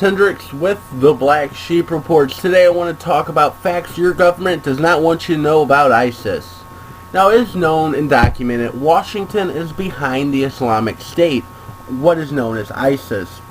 Hendricks with the Black Sheep Reports. Today I want to talk about facts your government does not want you to know about ISIS. Now, it is known and documented Washington is behind the Islamic State, what is known as ISIS.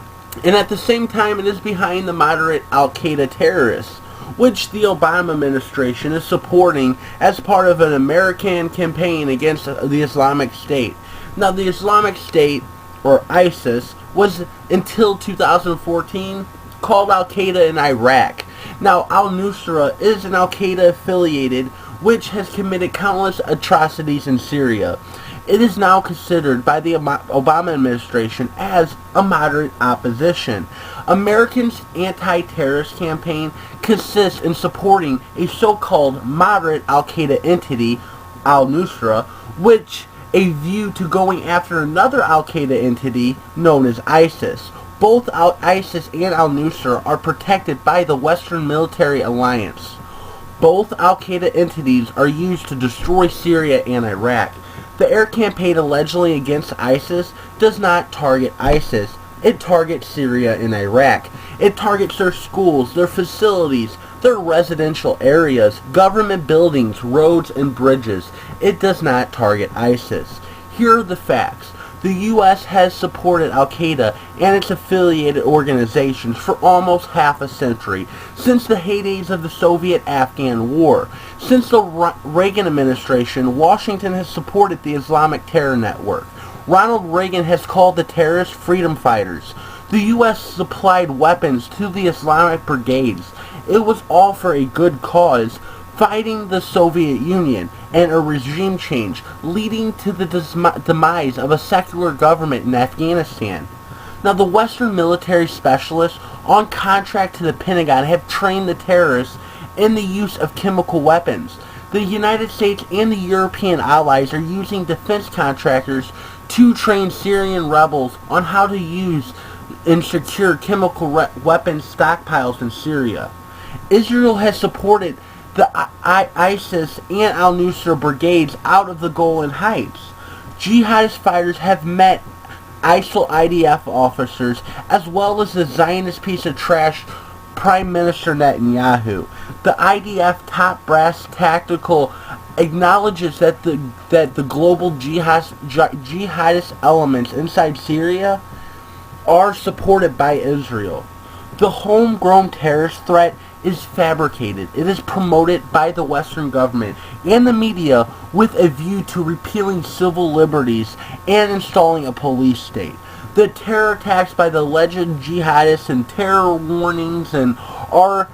And at the same time, it is behind the moderate Al-Qaeda terrorists, which the Obama administration is supporting as part of an American campaign against the Islamic State. Now, the Islamic State, or ISIS, was until 2014 called Al-Qaeda in Iraq. Now, Al-Nusra is an Al-Qaeda affiliated which has committed countless atrocities in Syria. It is now considered by the Obama administration as a moderate opposition. Americans' anti-terrorist campaign consists in supporting a so-called moderate Al-Qaeda entity, Al-Nusra, which a view to going after another Al-Qaeda entity known as ISIS. Both ISIS and Al-Nusra are protected by the Western Military Alliance. Both Al-Qaeda entities are used to destroy Syria and Iraq. The air campaign allegedly against ISIS does not target ISIS. It targets Syria and Iraq. It targets their schools, their facilities, their residential areas, government buildings, roads, and bridges. It does not target ISIS. Here are the facts. The U.S. has supported Al-Qaeda and its affiliated organizations for almost half a century, since the heydays of the Soviet-Afghan War. Since the Reagan administration, Washington has supported the Islamic Terror Network. Ronald Reagan has called the terrorists freedom fighters. The U.S. supplied weapons to the Islamic brigades. It was all for a good cause, fighting the Soviet Union and a regime change, leading to the demise of a secular government in Afghanistan. Now, the Western military specialists on contract to the Pentagon have trained the terrorists in the use of chemical weapons. The United States and the European allies are using defense contractors to train Syrian rebels on how to use and secure chemical weapons stockpiles in Syria. Israel has supported the ISIS and Al-Nusra brigades out of the Golan Heights. Jihadist fighters have met ISIL IDF officers as well as the Zionist piece of trash Prime Minister Netanyahu. The IDF top brass tactical acknowledges that the global jihadist elements inside Syria are supported by Israel. The homegrown terrorist threat is fabricated. It is promoted by the Western government and the media with a view to repealing civil liberties and installing a police state. The terror attacks by the alleged jihadists and terror warnings are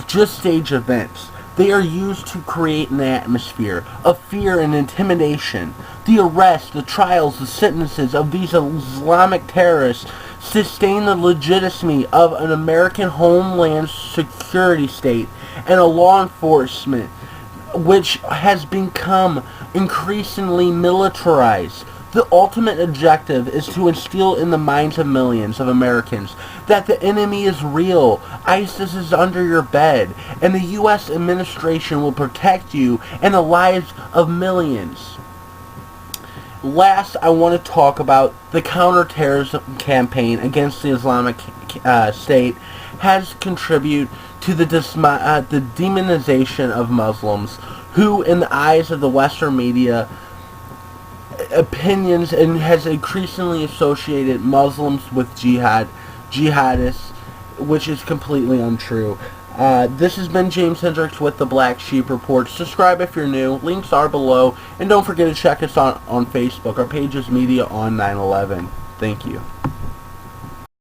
just stage events. They are used to create an atmosphere of fear and intimidation. The arrests, the trials, the sentences of these Islamic terrorists sustain the legitimacy of an American homeland security state and a law enforcement which has become increasingly militarized. The ultimate objective is to instill in the minds of millions of Americans that the enemy is real, ISIS is under your bed, and the U.S. administration will protect you and the lives of millions. Last, I want to talk about the counterterrorism campaign against the Islamic State has contributed to the demonization of Muslims, who, in the eyes of the Western media, opinions and has increasingly associated Muslims with jihadists, which is completely untrue. This has been James Hendricks with the Black Sheep Report. Subscribe if you're new. Links are below. And don't forget to check us on Facebook. Our page is Media on 9/11. Thank you.